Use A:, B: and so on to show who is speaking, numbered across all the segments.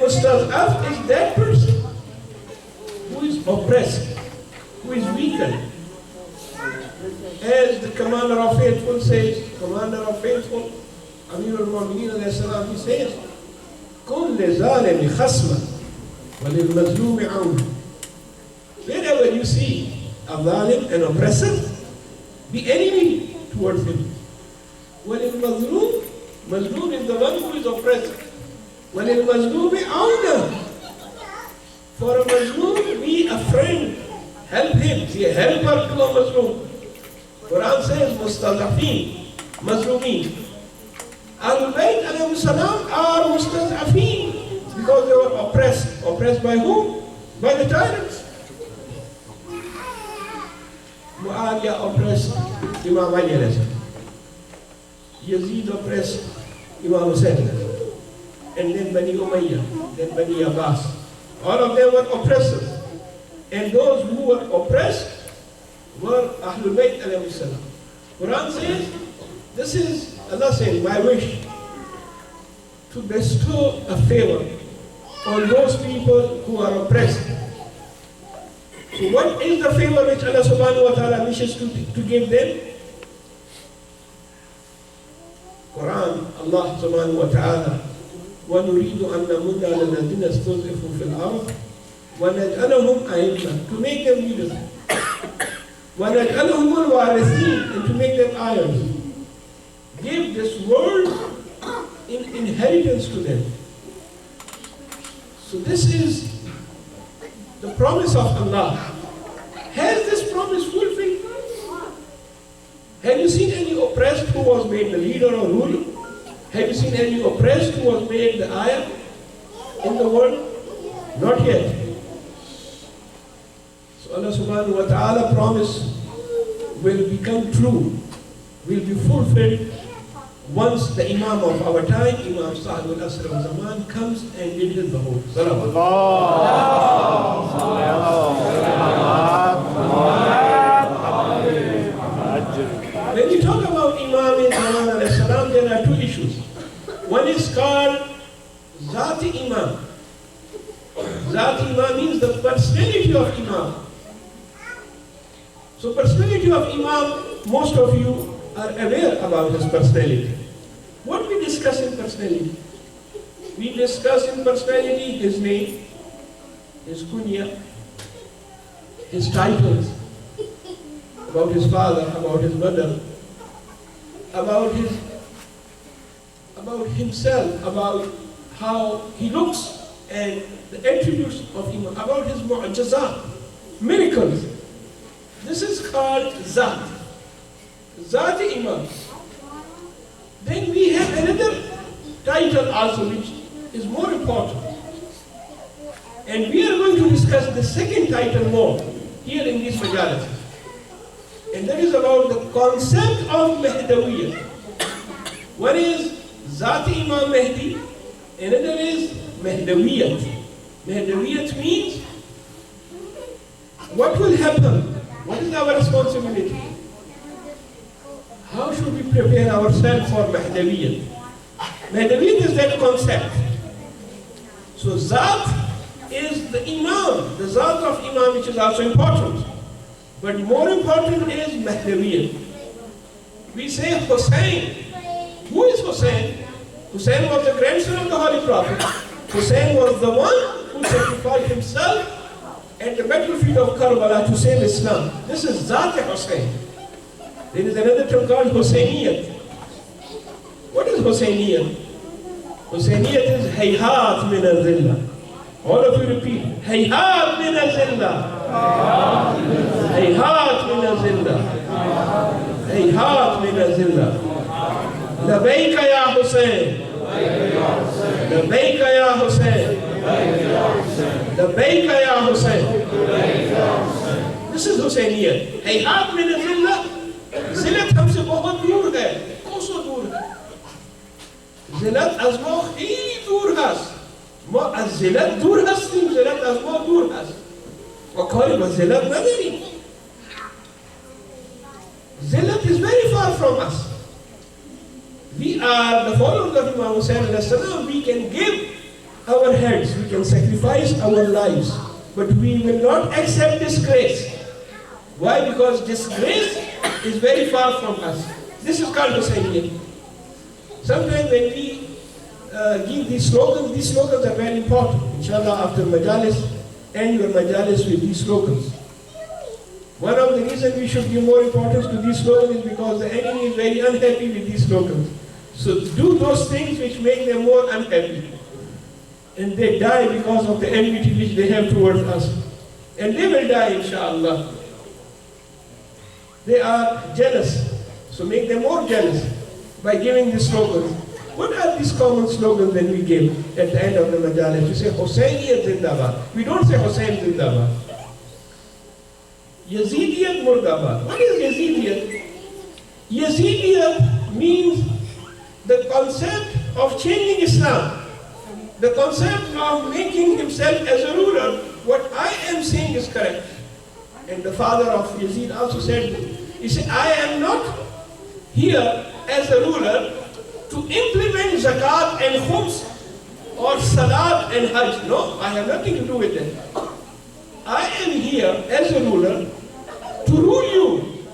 A: mustad'af is that person who is oppressed, who is weakened. As the Commander of Faithful says, Commander of Faithful, Amir al-Mu'mineen alayhi salam, he says, كُنْ لِظَالِمِ خَصْمًا وَلِلْمَظْلُومِ عَوْنًا. Wherever you see a zalim, an oppressor, be enemy towards him. وَلِلْمَظْلُومِ, Mazloom is the one who is oppressed. وَلِلْمَظْلُومِ عَوْنًا. For a Mazloom, be a friend, help him, be a helper to a Mazloom. Quran says, Mustad'afeen, Mazloomin. Ahlul Bayt alayhim salam are Mustad'afeen because they were oppressed. Oppressed by whom? By the tyrants. Muawiyah oppressed Imam Ali alayhi salam. Yazid oppressed Imam Hussain. And then Bani Umayyah, then Bani Abbas. All of them were oppressors. And those who were oppressed were Ahlul Bayt alayhi salam. Quran says, this is, Allah saying, my wish to bestow a favor on those people who are oppressed. So what is the favor which Allah subhanahu wa ta'ala wishes to give them? Quran, Allah subhanahu wa ta'ala, وَنُرِيدُ أَن نَمُنَّ عَلَى الَّذِينَ اسْتُضْعِفُوا فِي الْأَرْضِ وَنَجْعَلَهُمْ أَئِمَّةً, to make them leaders. وَنَجْعَلَهُمُ الْوَارِثِينَ, and to make them heirs. Give this world in inheritance to them. So this is the promise of Allah. Has this promise fulfilled? Have you seen any oppressed who was made the leader or ruler? Have you seen any oppressed who was made the ayah in the world? Not yet. So Allah subhanahu wa ta'ala promise will become true, will be fulfilled once the Imam of our time, Imam Sa'ad al-Asr al-Zaman, comes and gives his Bahur. Salawat. When we talk about Imam in Zaman al-Salam, there are two issues. One is called Zati Imam. Zati Imam means the personality of Imam. So personality of Imam, most of you are aware about his personality. What we discuss in personality? We discuss in personality his name, his kunya, his titles, about his father, about his mother, about himself, about how he looks and the attributes of Imam, about his mu'jazat, miracles. This is called Zat. Zati Imam. Then we have another title also which is more important. And we are going to discuss the second title more here in this majority. And that is about the concept of Mahdawiyyah. One is Zati Imam Mahdi, another is Mahdawiyyat. Mahdawiyyat means what will happen? What is our responsibility? How should we prepare ourselves for Mahdawiyyat? Mahdawiyyat is that concept. So Zat is the Imam, the Zat of Imam, which is also important. But more important is Mahdawiyyat. We say Hussain. Who is Hussain? Hussain was the grandson of the Holy Prophet. Hussain was the one who sacrificed himself at the battlefield of Karbala to save Islam. This is Zat Hussain. There is another term called Hussainiyat. What is Hussainiyat? Hussainiyat is Hayhat min al-Zillah. All of you repeat. Hayhat min al-Zillah. Hayhat min al-Zillah. Hayhat min al-Zillah. Labayka ya Hussain. Labayka ya Hussain. Labayka ya Hussain. This is Hussainiyat. Hayhat min al-Zillah. Zillat हमसे बहुत दूर है, कोसों दूर है. Zillat az ما خیلی دور هست. ما از زلت دور هستیم، زلت از ما دور هست. و کاری با زلت نداریم. Zillat is very far from us. We are the followers of Imam Hussain alayhi salam. We can give our heads, we can sacrifice our lives, but we will not accept disgrace. Why? Because disgrace is very far from us. This is called Hussaini. Sometimes when we give these slogans are very important. Inshallah, after majalis, end your majalis with these slogans. One of the reasons we should give more importance to these slogans is because the enemy is very unhappy with these slogans. So do those things which make them more unhappy. And they die because of the enmity which they have towards us. And they will die, inshallah. They are jealous. So make them more jealous by giving these slogans. What are these common slogans that we give at the end of the majalis? We say, Hussainiyat Zindabad. We don't say Hussain Zindabad. Yazidiyat Murdabad. What is Yazidiyat? Yazidiyat means the concept of changing Islam. The concept of making himself as a ruler. What I am saying is correct. And the father of Yazid also said, he said, I am not here as a ruler to implement zakat and khums or salat and hajj. No, I have nothing to do with that. I am here as a ruler to rule you.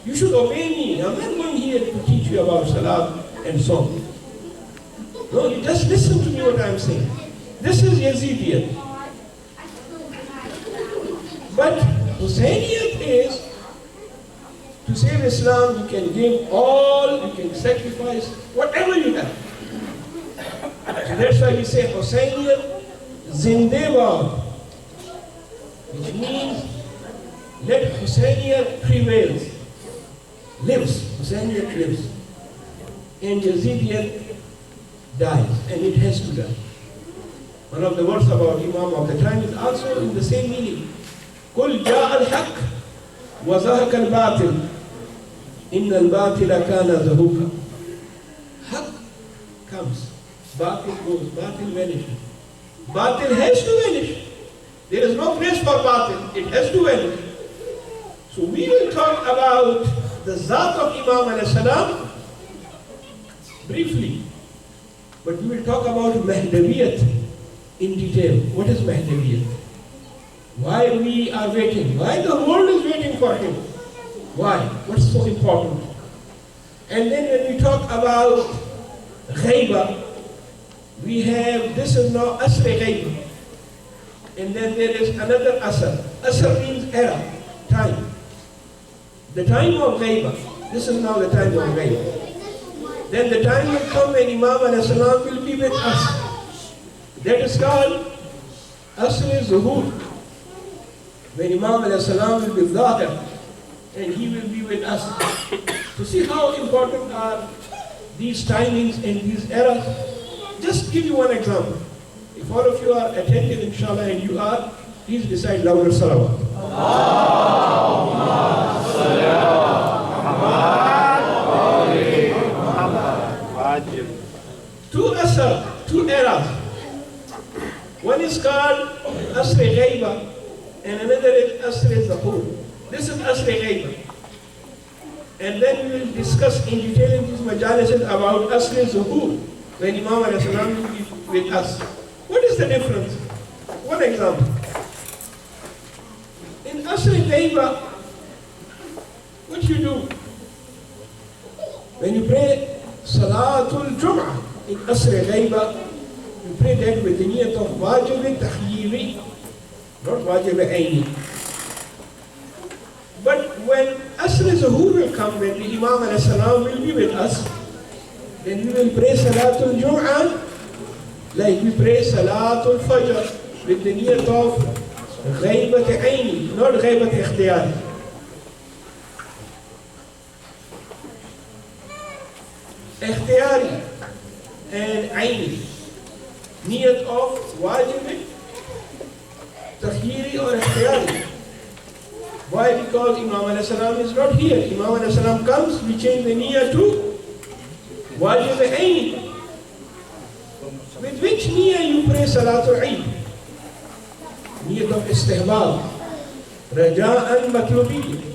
A: You should obey me. I'm not going here to teach you about salat and so on. No, you just listen to me what I'm saying. This is Yazidiyat. But Hussainiyat is to save Islam, you can give all, you can sacrifice whatever you have. So that's why we say Hussainiyat Zindabad, which means let Hussainiyat prevail, lives, Hussainiyat lives, and Yazidiyat dies, and it has to die. One of the words about Imam of the time is also in the same meaning. قل جاء الحق وزهق الباطل إن الباطل كان زهوقا. Haq comes, batil goes, batil vanishes. Batil has to vanish. There is no place for batil, it has to vanish. So we will talk about the Zat of Imam alayhi salam briefly, but we will talk about Mahdaviyat in detail. What is Mahdaviyat? Why we are waiting? Why the world is waiting for him? Why? What's so important? And then when we talk about Ghaiba, we have, this is now Asr Ghaiba. And then there is another Asr. Asr means era, time. The time of Ghaiba. This is now the time of Ghaiba. Then the time will come when Imam alayhi salam will be with us. That is called Asr Zuhur. When Imam alayhi salam will be Zahir, and he will be with us. To see how important are these timings and these eras. Just give you one example. If all of you are attentive, inshallah, and you are, please recite louder salawat. Two eras. One is called Asr Ghaiba, and another is Asr Zahur. This is Asr Ghaiba. And then we will discuss in detail in these majalises about Asr Zuhur, when Imam alayhi salam will be with us. What is the difference? One example. In Asr Ghaiba, what you do? When you pray Salatul Jum'ah in Asr Ghaiba, you pray that with the niyat of wajib takhyiri, not wajib aini. But when Asr Zuhur will come, when the Imam alayhi salam will be with us, then we will pray Salatul Jum'ah like we pray Salatul Fajr with the niyat of Ghaibat aini, not Ghaibat ikhtiyari. Ikhtiyari and aini, niyat of wajib, takhyiri or ikhtiyari. Why? Because Imam alayhi salam is not here. Imam alayhi salam comes, we change the niyyah to wajib aini. With which niyyah you pray Salatul Eid? Niyyat of istihbab, raja'an matlubiyya.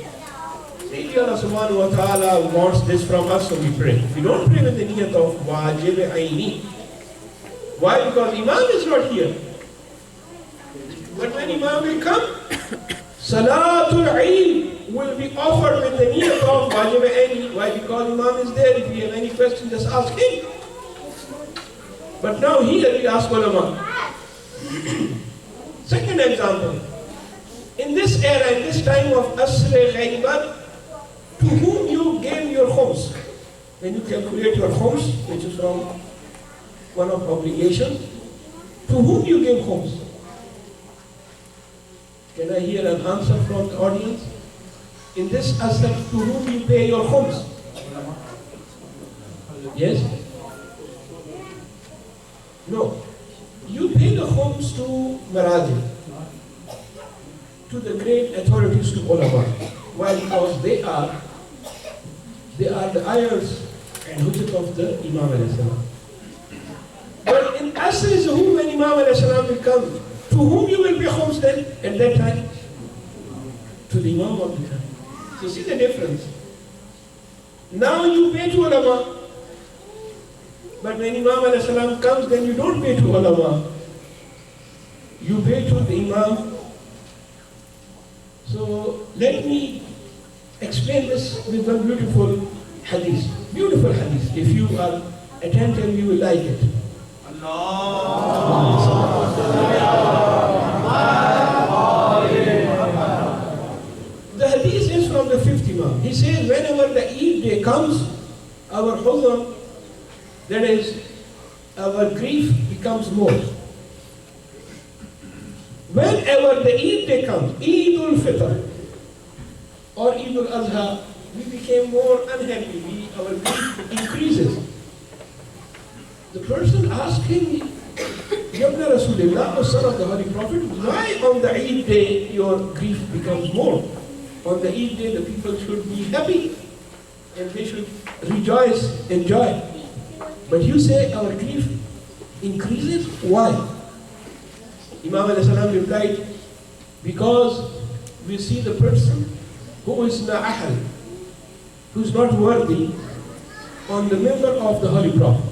A: Allah subhanahu wa ta'ala wants this from us, so we pray. If you don't pray with the niyyat of wajib aini, Why? Because Imam is not here. But when Imam will come, Salatul Eid will be offered with the niyat of wajib aini. Why? Because Imam is there. If you have any question, just ask him. But now here we ask ulama. Second example. In this era, in this time of Asr Ghaibat, to whom you gave your khums? When you calculate your khums, which is from one of obligation, to whom you gave khums? Can I hear an answer from the audience? In this Asr, to whom you pay your khums? Yes? No. You pay the khums to Maraji, to the great authorities, to ulama. Why? Because they are the ayahs and hujjat of the Imam alayhi salam. But in Asr is whom when Imam alayhi salam will come, to whom you will pay khums then at that time? To the Imam of the time. So see the difference. Now you pay to ulama. But when Imam alayhi salam comes, then you don't pay to ulama. You pay to the Imam. So let me explain this with one beautiful hadith. Beautiful hadith. If you are attentive, you will like it. The hadith is from the fifth Imam. He says, whenever the Eid day comes, our huzn, that is, our grief becomes more. Whenever the Eid day comes, Eid al-Fitr or Eid al-Adha, we became more unhappy, our grief increases. The person asked him, Yabna Rasulullah, O son of the Holy Prophet, why on the Eid day your grief becomes more? On the Eid day the people should be happy and they should rejoice, enjoy. But you say our grief increases? Why? Imam alayhi salam replied, because we see the person who is na'ahal, who is not worthy, on the member of the Holy Prophet.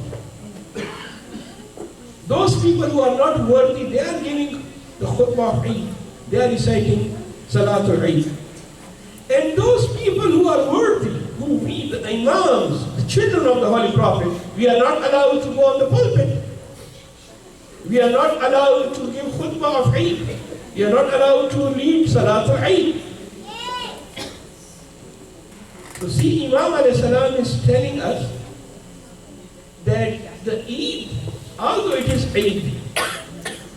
A: Those people who are not worthy, they are giving the khutbah of Eid, they are reciting Salatul Eid. And those people who are worthy, who we, the imams, the children of the Holy Prophet, we are not allowed to go on the pulpit. We are not allowed to give khutbah of Eid. We are not allowed to lead Salatul Eid. So see, Imam alayhi salam is telling us that the Eid, although it is Eid,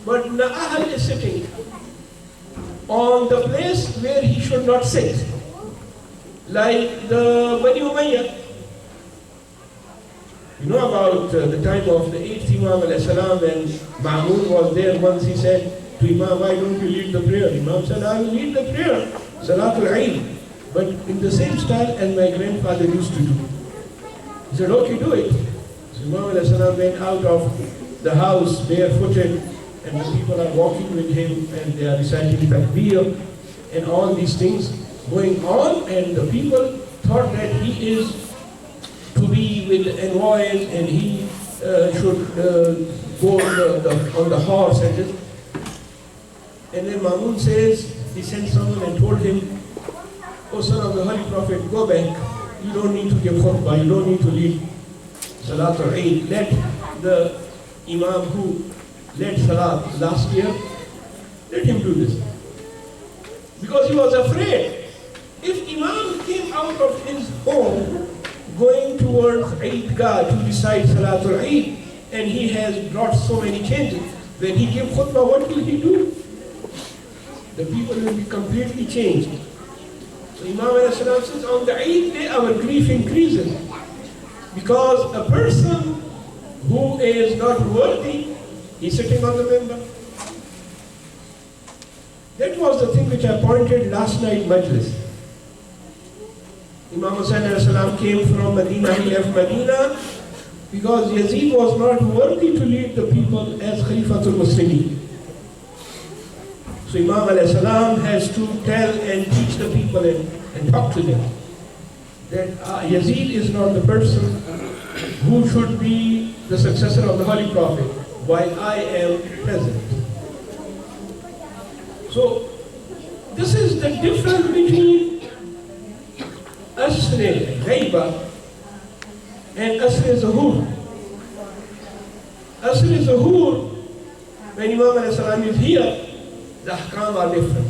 A: but Na'ahal is sitting on the place where he should not sit. Like the Bani Umayyah. You know about the time of the 8th Imam alayhi salam, when Ma'mun was there once, he said to Imam, why don't you lead the prayer? Imam said, I will lead the prayer, Salatul Eid, but in the same style as my grandfather used to do. He said, okay, do it. So Imam alayhi salam went out of the house barefooted, and the people are walking with him and they are reciting takbir and all these things going on, and the people thought that he is to be with the envoys and he should go on the horse and this. And then Ma'mun says, he sent someone and told him, O son of the Holy Prophet, go back. You don't need to give khutbah, you don't need to lead Salatul Eid. Let the Imam who led Salat last year, let him do this. Because he was afraid. If Imam came out of his home going towards Eidgah to recite Salatul Eid, and he has brought so many changes, when he gives khutbah, what will he do? The people will be completely changed. So Imam says, on the Eid day our grief increases. Because a person who is not worthy, he's sitting on the member. That was the thing which I pointed last night Majlis. Imam Hussain came from Medina, he left Medina because Yazid was not worthy to lead the people as Khalifatul Muslimin. So Imam has to tell and teach the people and talk to them that Yazid is not the person who should be the successor of the Holy Prophet. while I am present. So this is the difference between Asr Ghaiba and Asr Zuhur. Asr Zuhur, when Imam al-Salam is here, the ahkam are different.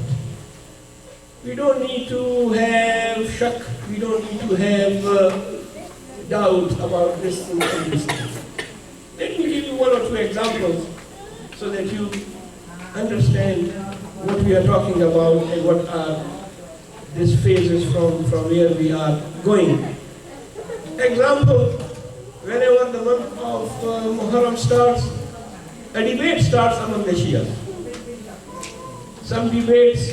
A: We don't need to have shak, we don't need to have doubt about this and this. Let me give you one or two examples so that you understand what we are talking about and what are these phases from where we are going. Example, whenever the month of Muharram starts, a debate starts among the Shias. Some debates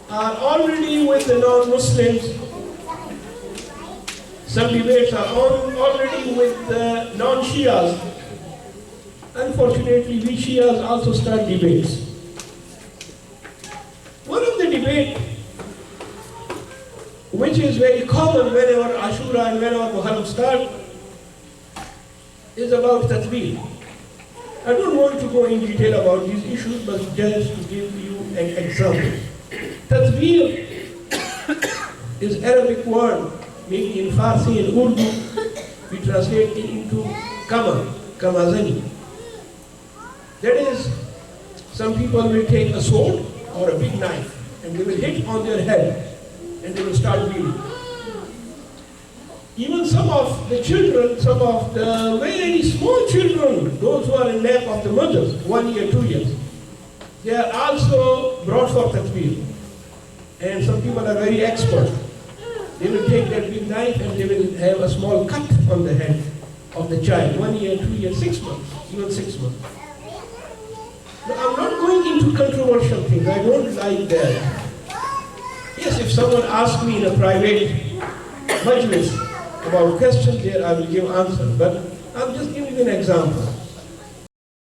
A: are already with the non-Muslims. Some debates are already with the non-Shias. Unfortunately, we Shias also start debates. One of the debates, which is very common whenever Ashura and whenever Muharram start, is about Tatbir. I don't want to go in detail about these issues, but just to give you an example. Tatbir is Arabic word, maybe in Farsi and Urdu, we translate it into kamazani. That is, some people will take a sword or a big knife and they will hit on their head and they will start bleeding. Even some of the children, some of the very small children, those who are in lap of the mothers, 1 year, 2 years, they are also brought for tatbir. And some people are very expert. They will take that big knife and they will have a small cut on the head of the child, 1 year, 2 years, 6 months, even 6 months. Now, I'm not going into controversial things. I don't like that. Yes, if someone asks me in a private majlis about questions there, I will give answer. But I'm just giving you an example.